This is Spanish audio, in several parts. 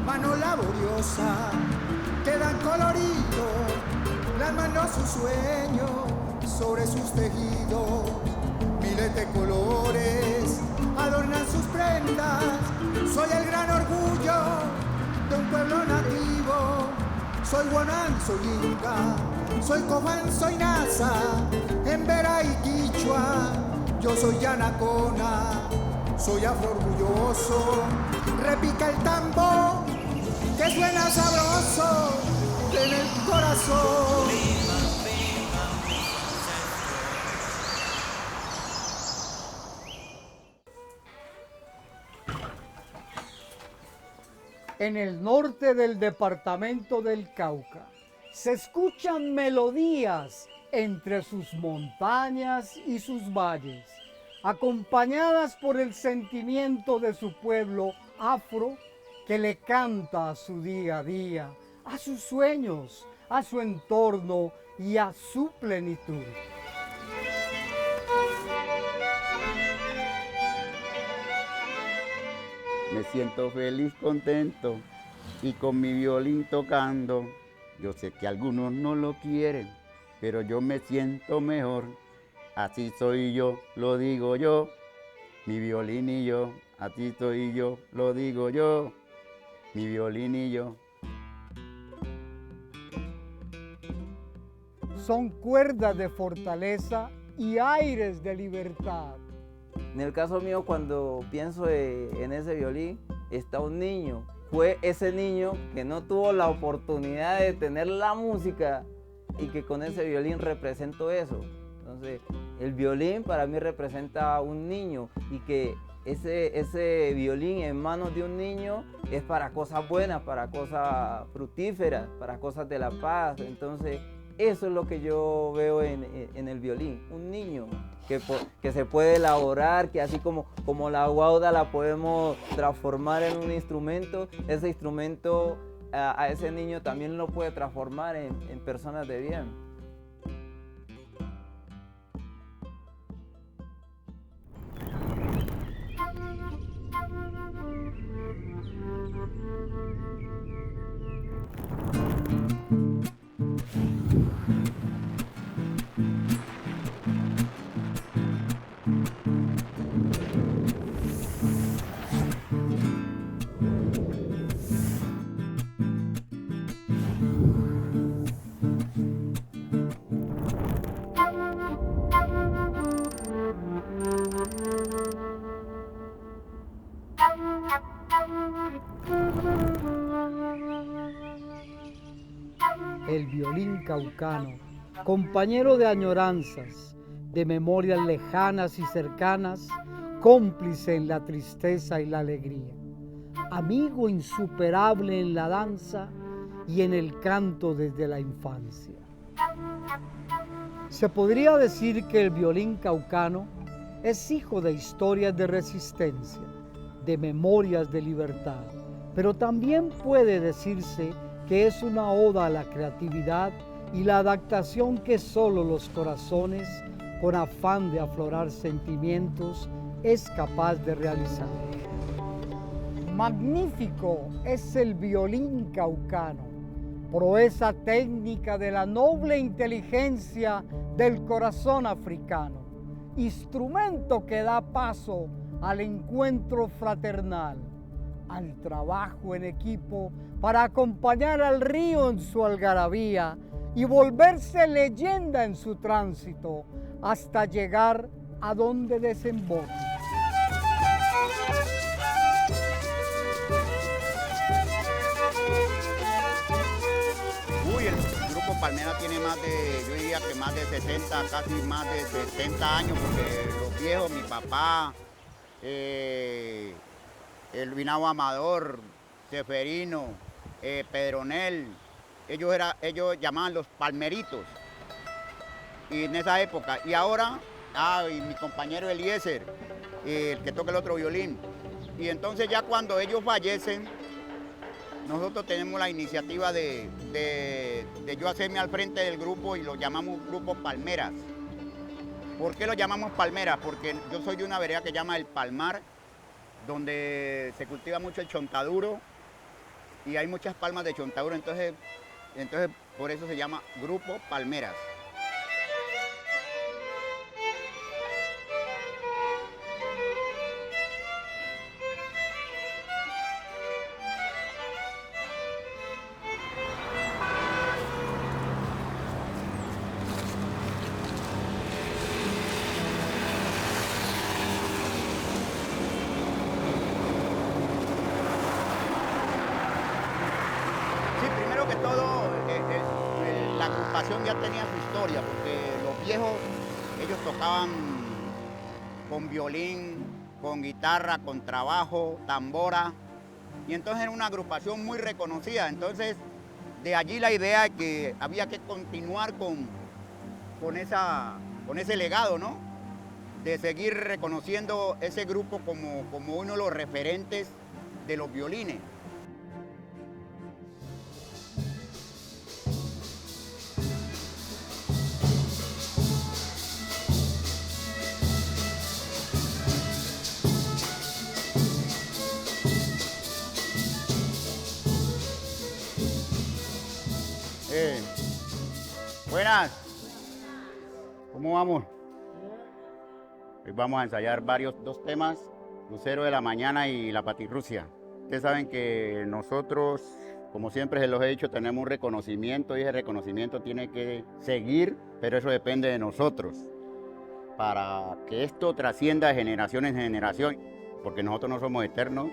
Mano laboriosa que dan colorido, plasmando sus sueños sobre sus tejidos. Miles de colores adornan sus prendas. Soy el gran orgullo de un pueblo nativo. Soy Guanán, soy Inca, soy Cobán, soy Nasa, Embera y Quichua. Yo soy Yanacona, soy afro-orgulloso. Repica el tambor que suena sabroso en el corazón. En el norte del departamento del Cauca se escuchan melodías entre sus montañas y sus valles, acompañadas por el sentimiento de su pueblo afro que le canta a su día a día, a sus sueños, a su entorno y a su plenitud. Me siento feliz, contento y con mi violín tocando. Yo sé que algunos no lo quieren, pero yo me siento mejor. Así soy yo, lo digo yo, mi violín y yo. Así soy yo, lo digo yo, mi violín y yo. Son cuerdas de fortaleza y aires de libertad. En el caso mío, cuando pienso en ese violín, está un niño. Fue ese niño que no tuvo la oportunidad de tener la música y que con ese violín represento eso. Entonces, el violín para mí representa a un niño y que ese violín en manos de un niño es para cosas buenas, para cosas fructíferas, para cosas de la paz. Entonces, eso es lo que yo veo en el violín, un niño que se puede elaborar, que así como la guauda la podemos transformar en un instrumento, ese instrumento a ese niño también lo puede transformar en personas de bien. El violín caucano, compañero de añoranzas, de memorias lejanas y cercanas, cómplice en la tristeza y la alegría, amigo insuperable en la danza y en el canto desde la infancia. Se podría decir que el violín caucano es hijo de historias de resistencia, de memorias de libertad, pero también puede decirse que es una oda a la creatividad y la adaptación que solo los corazones, con afán de aflorar sentimientos, es capaz de realizar. Magnífico es el violín caucano, proeza técnica de la noble inteligencia del corazón africano, instrumento que da paso al encuentro fraternal, al trabajo en equipo para acompañar al río en su algarabía y volverse leyenda en su tránsito hasta llegar a donde desemboque. Uy, el grupo Palmera tiene más de, yo diría que más de 60, casi más de 70 años, porque los viejos, mi papá, el Vinao Amador, Seferino, Pedronel, ellos llamaban los palmeritos, y en esa época, y ahora, y mi compañero Eliezer, el que toca el otro violín, y entonces ya cuando ellos fallecen, nosotros tenemos la iniciativa de yo hacerme al frente del grupo y lo llamamos Grupo Palmeras. ¿Por qué lo llamamos Palmeras? Porque yo soy de una vereda que se llama El Palmar, donde se cultiva mucho el chontaduro y hay muchas palmas de chontaduro, entonces por eso se llama Grupo Palmeras. Sí, primero que todo, la agrupación ya tenía su historia, porque los viejos, ellos tocaban con violín, con guitarra, con trabajo, tambora, y entonces era una agrupación muy reconocida. Entonces, de allí la idea de que había que continuar con ese legado, ¿no? De seguir reconociendo ese grupo como uno de los referentes de los violines. Buenas. ¿Cómo vamos? Hoy vamos a ensayar dos temas, Lucero de la Mañana y La Patirrucia. Ustedes saben que nosotros, como siempre se los he dicho, tenemos un reconocimiento y ese reconocimiento tiene que seguir, pero eso depende de nosotros. Para que esto trascienda de generación en generación, porque nosotros no somos eternos,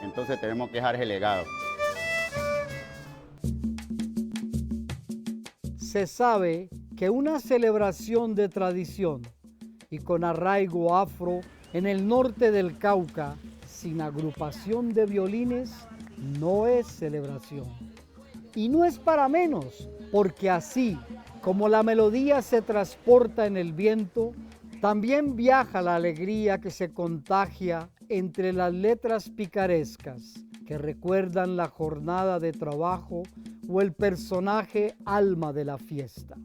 entonces tenemos que dejar ese legado. Se sabe que una celebración de tradición y con arraigo afro en el norte del Cauca, sin agrupación de violines, no es celebración. Y no es para menos, porque así como la melodía se transporta en el viento, también viaja la alegría que se contagia entre las letras picarescas que recuerdan la jornada de trabajo o el personaje alma de la fiesta.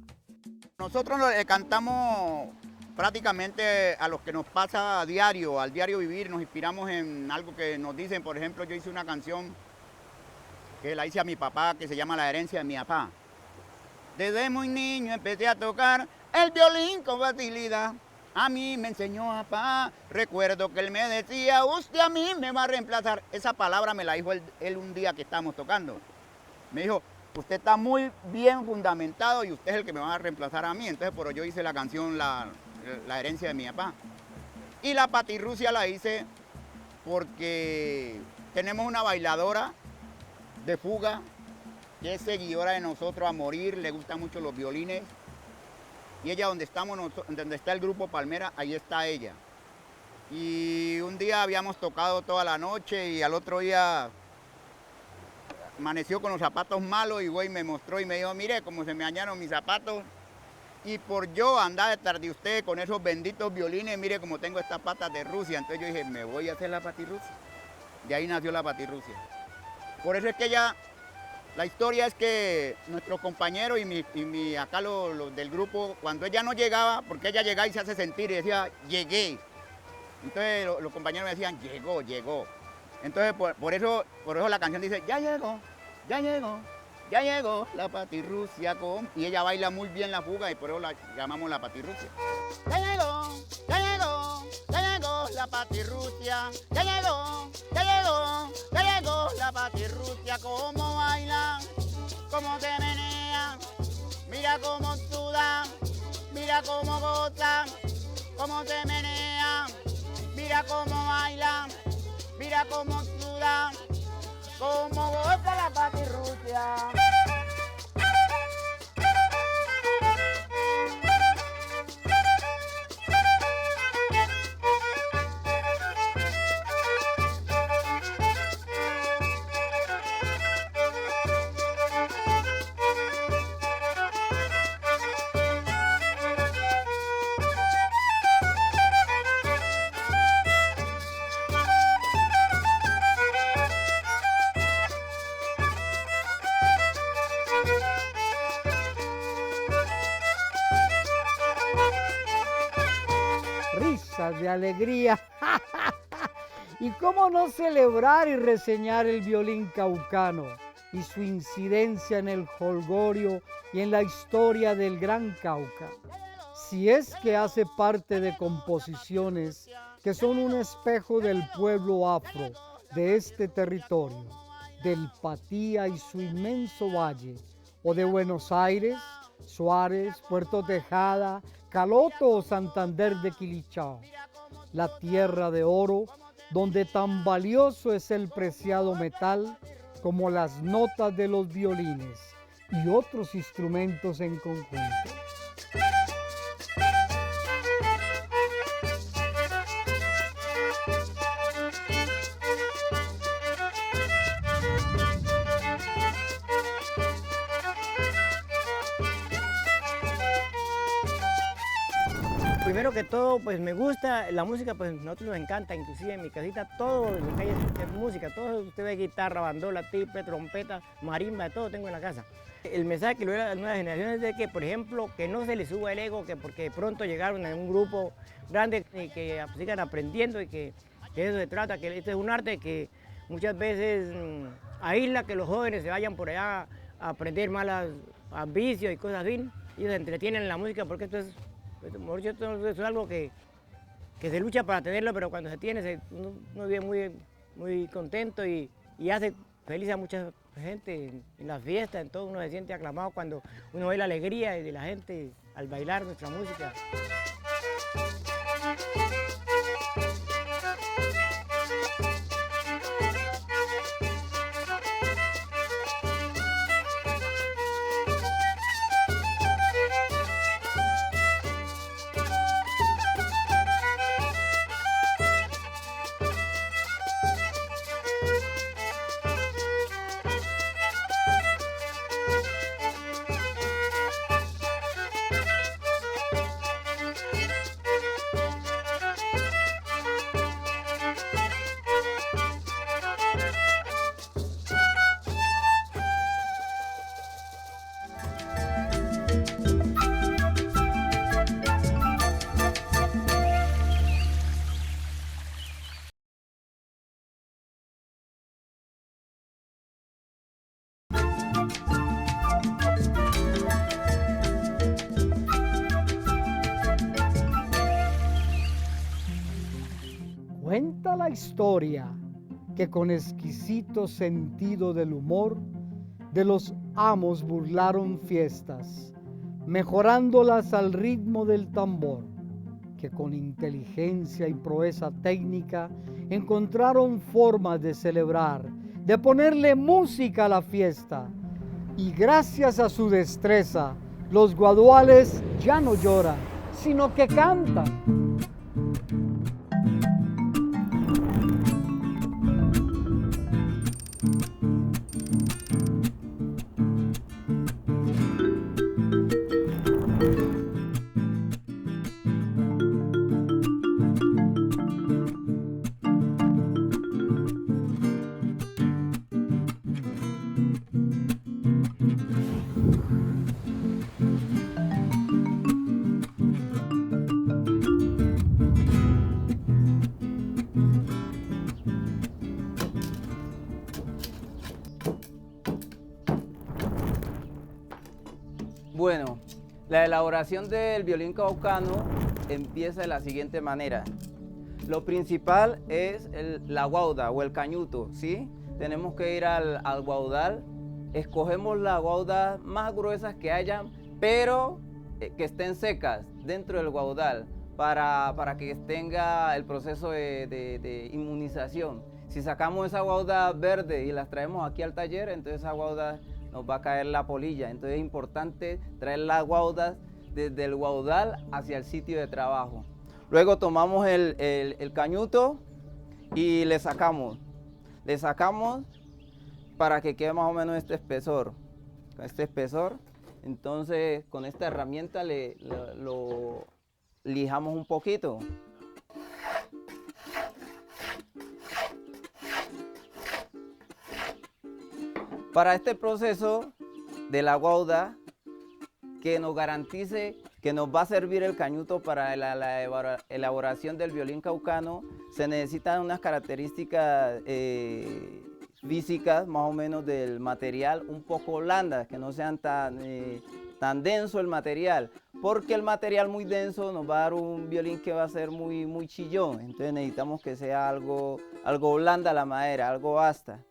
Nosotros le cantamos prácticamente a los que nos pasa a diario, al diario vivir, nos inspiramos en algo que nos dicen. Por ejemplo, yo hice una canción que la hice a mi papá, que se llama La herencia de mi papá. Desde muy niño empecé a tocar el violín con facilidad. A mí me enseñó papá, recuerdo que él me decía, usted a mí me va a reemplazar. Esa palabra me la dijo él un día que estábamos tocando. Me dijo, usted está muy bien fundamentado y usted es el que me va a reemplazar a mí. Entonces, por eso yo hice la canción La herencia de mi papá. Y La Patirrucia la hice porque tenemos una bailadora de fuga que es seguidora de nosotros a morir, le gustan mucho los violines. Y ella, donde está el grupo Palmera, ahí está ella. Y un día habíamos tocado toda la noche y al otro día amaneció con los zapatos malos y güey me mostró y me dijo, mire cómo se me dañaron mis zapatos. Y por yo andar detrás de usted con esos benditos violines, mire cómo tengo estas patas de Rusia. Entonces yo dije, me voy a hacer La Patirrucia. De ahí nació La Patirrucia. Por eso es que ella, la historia es que nuestros compañeros y acá los del grupo, cuando ella no llegaba, porque ella llegaba y se hace sentir y decía, llegué. Entonces los compañeros me decían, llegó. Entonces por eso la canción dice, ya llegó La Patirrucia. Y ella baila muy bien la fuga y por eso la llamamos La Patirrucia. Ya llegó La Patirrucia. Ya llegó La Patirrucia. Cómo baila, cómo se menea, mira cómo suda, mira cómo goza, cómo se menea, mira cómo baila, mira cómo suda, cómo goza La Patirrucia. pocas de alegría. ¿Y cómo no celebrar y reseñar el violín caucano y su incidencia en el jolgorio y en la historia del Gran Cauca? Si es que hace parte de composiciones que son un espejo del pueblo afro de este territorio, del Patía y su inmenso valle, o de Buenos Aires, Suárez, Puerto Tejada, Caloto o Santander de Quilichao, la tierra de oro donde tan valioso es el preciado metal como las notas de los violines y otros instrumentos en conjunto. Primero que todo, pues me gusta la música, pues a nosotros nos encanta, inclusive en mi casita todo lo que hay es música, todo usted ve guitarra, bandola, tiple, trompeta, marimba, todo tengo en la casa. El mensaje que le doy a las nuevas generaciones es de que, por ejemplo, que no se les suba el ego, que porque de pronto llegaron a un grupo grande y que sigan aprendiendo y que de eso se trata, que este es un arte que muchas veces aísla que los jóvenes se vayan por allá a aprender malas vicios y cosas así. Ellos se entretienen en la música porque esto es algo que se lucha para tenerlo, pero cuando se tiene, uno vive muy contento y hace feliz a mucha gente en las fiestas, en todo uno se siente aclamado cuando uno ve la alegría de la gente al bailar nuestra música. Cuenta la historia que con exquisito sentido del humor de los amos burlaron fiestas, mejorándolas al ritmo del tambor, que con inteligencia y proeza técnica encontraron formas de celebrar, de ponerle música a la fiesta, y gracias a su destreza, los guaduales ya no lloran, sino que cantan. Bueno, la elaboración del violín caucano empieza de la siguiente manera. Lo principal es la guauda o el cañuto, ¿sí? Tenemos que ir al guaudal, escogemos las guaudas más gruesas que hayan, pero que estén secas dentro del guaudal para que tenga el proceso de inmunización. Si sacamos esa guauda verde y las traemos aquí al taller, entonces esa guauda nos va a caer la polilla. Entonces es importante traer las guaudas desde el guaudal hacia el sitio de trabajo. Luego tomamos el cañuto y le sacamos para que quede más o menos este espesor. Entonces con esta herramienta lo lijamos un poquito. Para este proceso de la guauda, que nos garantice que nos va a servir el cañuto para la elaboración del violín caucano, se necesitan unas características físicas más o menos del material, un poco blandas, que no sean tan denso el material, porque el material muy denso nos va a dar un violín que va a ser muy chillón. Entonces necesitamos que sea algo blanda la madera, algo asta.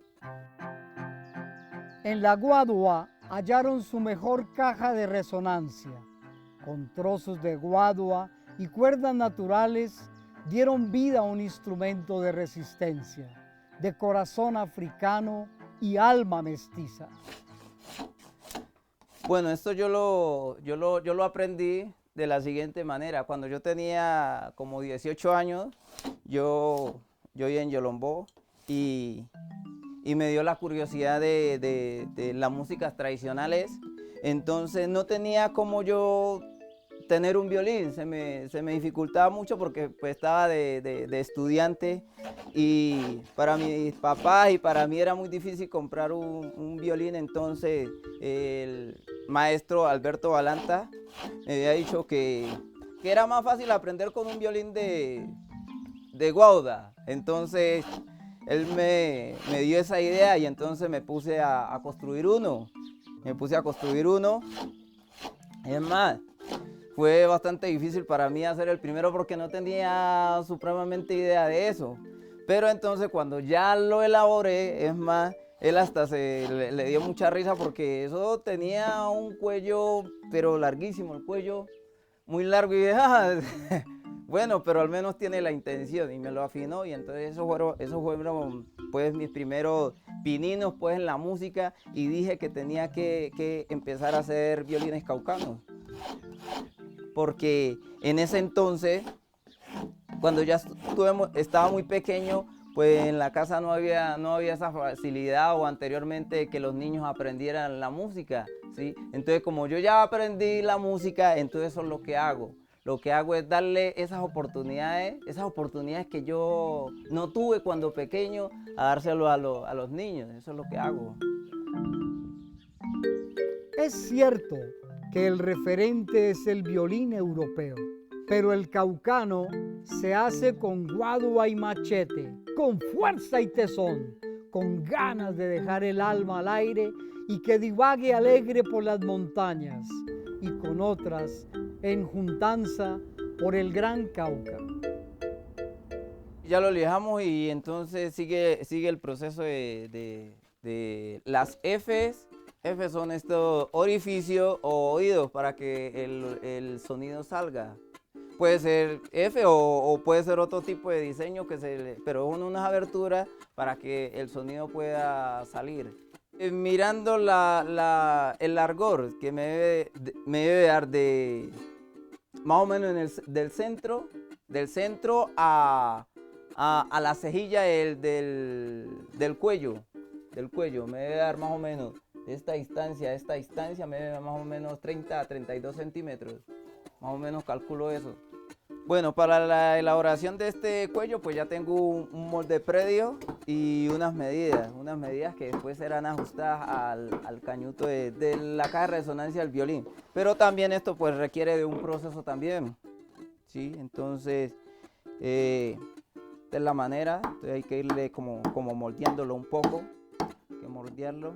En la guadua hallaron su mejor caja de resonancia. Con trozos de guadua y cuerdas naturales dieron vida a un instrumento de resistencia, de corazón africano y alma mestiza. Bueno, esto yo lo aprendí de la siguiente manera. Cuando yo tenía como 18 años, yo iba en Yolombó y me dio la curiosidad de las músicas tradicionales. Entonces no tenía como yo tener un violín, se me dificultaba mucho porque pues, estaba de estudiante, y para mis papás y para mí era muy difícil comprar un violín. Entonces el maestro Alberto Balanta me había dicho que era más fácil aprender con un violín de guauda. Entonces él me dio esa idea y entonces me puse a construir uno. Es más, fue bastante difícil para mí hacer el primero porque no tenía supremamente idea de eso. Pero entonces cuando ya lo elaboré, es más, él hasta le dio mucha risa porque eso tenía un cuello, pero larguísimo, el cuello muy largo. Y dije, bueno, pero al menos tiene la intención, y me lo afinó. Y entonces esos fueron pues mis primeros pininos pues en la música, y dije que tenía que empezar a hacer violines caucanos. Porque en ese entonces, cuando ya estaba muy pequeño, pues en la casa no había esa facilidad, o anteriormente, que los niños aprendieran la música, ¿sí? Entonces, como yo ya aprendí la música, entonces eso es lo que hago. Lo que hago es darle esas oportunidades que yo no tuve cuando pequeño, a dárselo a los niños. Eso es lo que hago. Es cierto que el referente es el violín europeo, pero el caucano se hace con guadua y machete, con fuerza y tesón, con ganas de dejar el alma al aire y que divague alegre por las montañas, y con otras en juntanza por el Gran Cauca. Ya lo lijamos y entonces sigue el proceso de las Fs. F son estos orificios o oídos para que el sonido salga. Puede ser F o puede ser otro tipo de diseño, pero son unas aberturas para que el sonido pueda salir. Mirando el largor que me debe dar de más o menos del centro a la cejilla del cuello, me debe dar más o menos esta distancia me debe dar más o menos 30 a 32 centímetros, más o menos calculo eso. Bueno, para la elaboración de este cuello, pues ya tengo un molde predio y unas medidas que después serán ajustadas al cañuto de la caja de resonancia del violín. Pero también esto pues requiere de un proceso también, ¿sí? Entonces, esta es la manera. Entonces hay que irle como moldeándolo un poco, hay que moldearlo.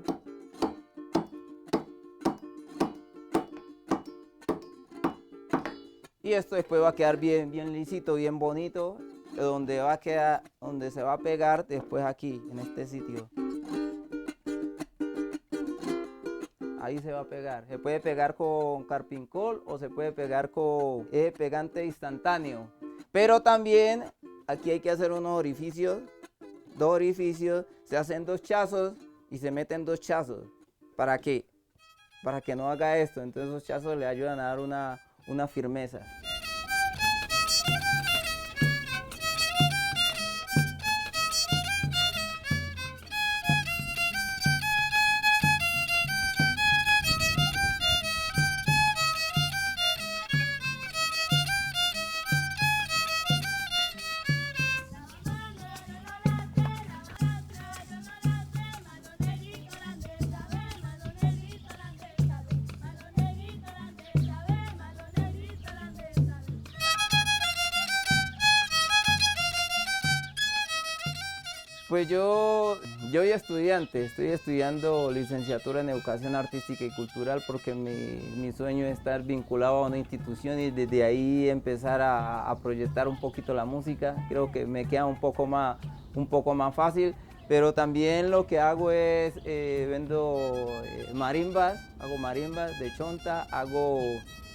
Y esto después va a quedar bien lisito, bien bonito, donde se va a pegar después aquí, en este sitio. Ahí se va a pegar. Se puede pegar con carpincol o se puede pegar con pegante instantáneo. Pero también aquí hay que hacer unos orificios, 2 orificios, se hacen 2 chazos y se meten 2 chazos. ¿Para qué? Para que no haga esto. Entonces esos chazos le ayudan a dar una firmeza. Pues yo soy estudiante, estoy estudiando licenciatura en Educación Artística y Cultural porque mi sueño es estar vinculado a una institución y desde ahí empezar a proyectar un poquito la música. Creo que me queda un poco más fácil, pero también lo que hago es vendo marimbas, hago marimbas de chonta, hago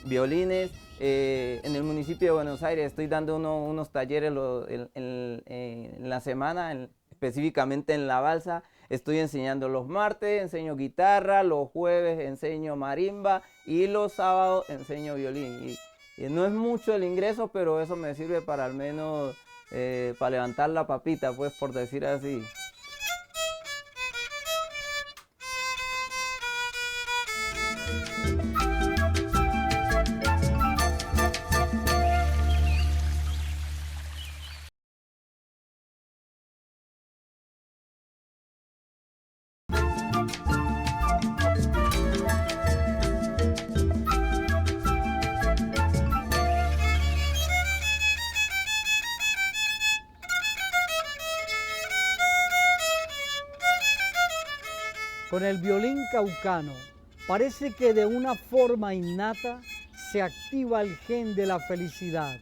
violines. En el municipio de Buenos Aires estoy dando unos talleres en la semana, específicamente en La Balsa. Estoy enseñando los martes, enseño guitarra, los jueves enseño marimba y los sábados enseño violín. Y no es mucho el ingreso, pero eso me sirve para al menos para levantar la papita, pues por decir así. Con el violín caucano, parece que de una forma innata se activa el gen de la felicidad,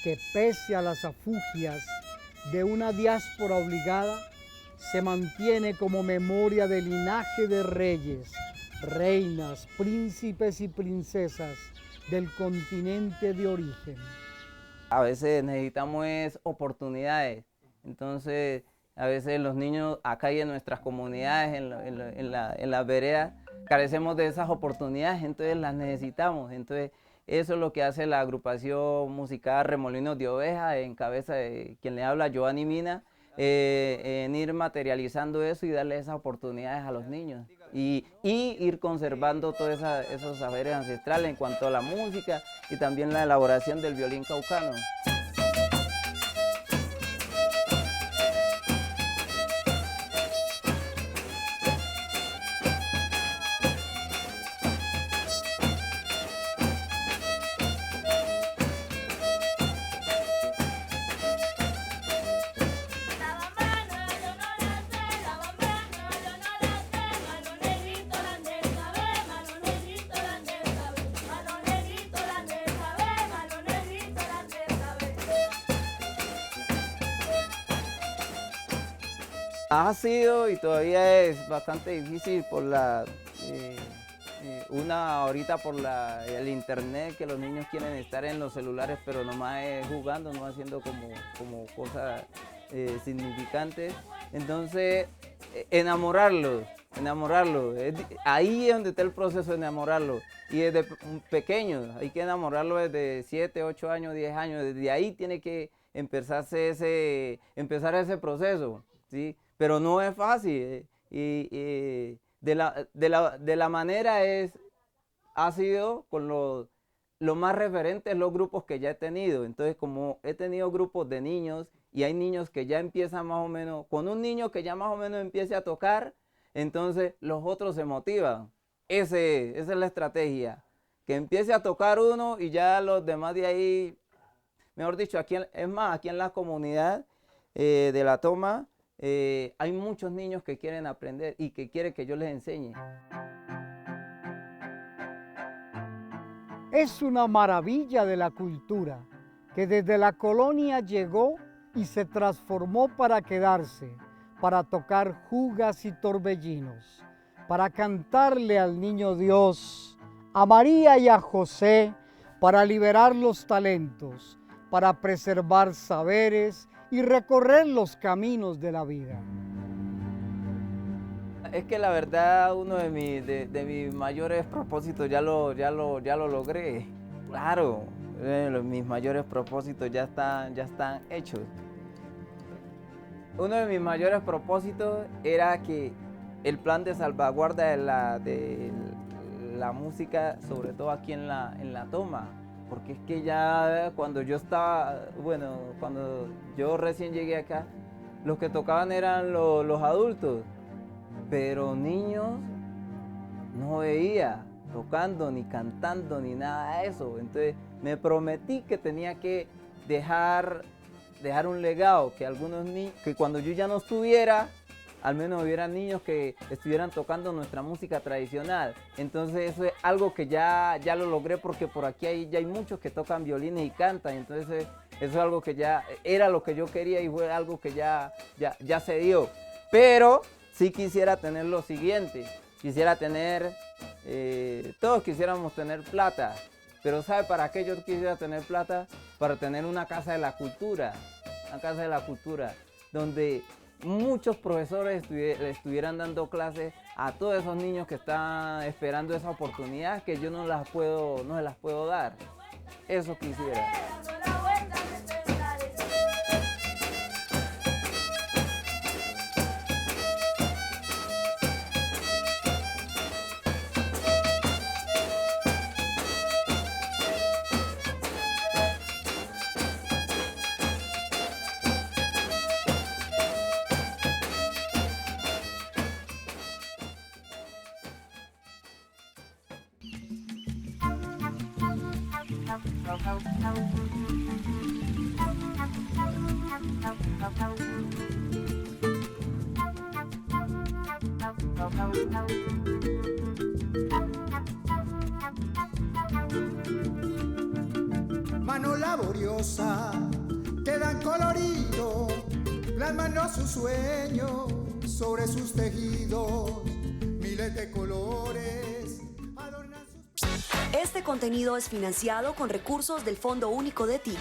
que pese a las afugias de una diáspora obligada, se mantiene como memoria del linaje de reyes, reinas, príncipes y princesas del continente de origen. A veces necesitamos oportunidades, entonces a veces los niños acá y en nuestras comunidades, en las veredas, carecemos de esas oportunidades, entonces las necesitamos. Entonces eso es lo que hace la agrupación musical Remolinos de Oveja, en cabeza de quien le habla, Giovanni Mina, en ir materializando eso y darle esas oportunidades a los niños. Y ir conservando todos esos saberes ancestrales en cuanto a la música y también la elaboración del violín caucano. Ha sido y todavía es bastante difícil por ahorita por el internet, que los niños quieren estar en los celulares, pero nomás jugando, no haciendo como cosas significantes. Entonces, enamorarlos. Ahí es donde está el proceso de enamorarlos. Y desde pequeños, hay que enamorarlos desde 7, 8 años, 10 años. Desde ahí tiene que empezar ese proceso, ¿sí? Pero no es fácil. De la manera ha sido con los más referentes los grupos que ya he tenido. Entonces, como he tenido grupos de niños y hay niños que ya empiezan más o menos, con un niño que ya más o menos empiece a tocar, entonces los otros se motivan. Esa es la estrategia. Que empiece a tocar uno y ya los demás de ahí, mejor dicho, aquí en la comunidad de La Toma, hay muchos niños que quieren aprender y que quieren que yo les enseñe. Es una maravilla de la cultura que desde la colonia llegó y se transformó para quedarse, para tocar jugas y torbellinos, para cantarle al niño Dios, a María y a José, para liberar los talentos, para preservar saberes y recorrer los caminos de la vida. Es que la verdad uno de mis mayores propósitos ya lo logré. Claro, mis mayores propósitos ya están hechos. Uno de mis mayores propósitos era que el plan de salvaguarda de la música, sobre todo aquí en la Toma, porque es que ya cuando yo recién llegué acá, los que tocaban eran los adultos, pero niños no veía tocando, ni cantando, ni nada de eso. Entonces me prometí que tenía que dejar dejar un legado, que algunos niños, que cuando yo ya no estuviera, al menos hubiera niños que estuvieran tocando nuestra música tradicional. Entonces eso es algo que ya lo logré, porque por aquí ya hay muchos que tocan violines y cantan. Entonces eso es algo que ya era lo que yo quería y fue algo que ya se dio. Pero sí quisiera tener lo siguiente, quisiera tener, todos quisiéramos tener plata. Pero ¿sabe para qué yo quisiera tener plata? Para tener una casa de la cultura, donde muchos profesores estuvieran dando clases a todos esos niños que están esperando esa oportunidad que yo no se las puedo dar. Eso quisiera. Mano laboriosa, que dan colorido, plasman sus sueños sobre sus tejidos, miles de colores adornan sus... Este contenido es financiado con recursos del Fondo Único de TIC.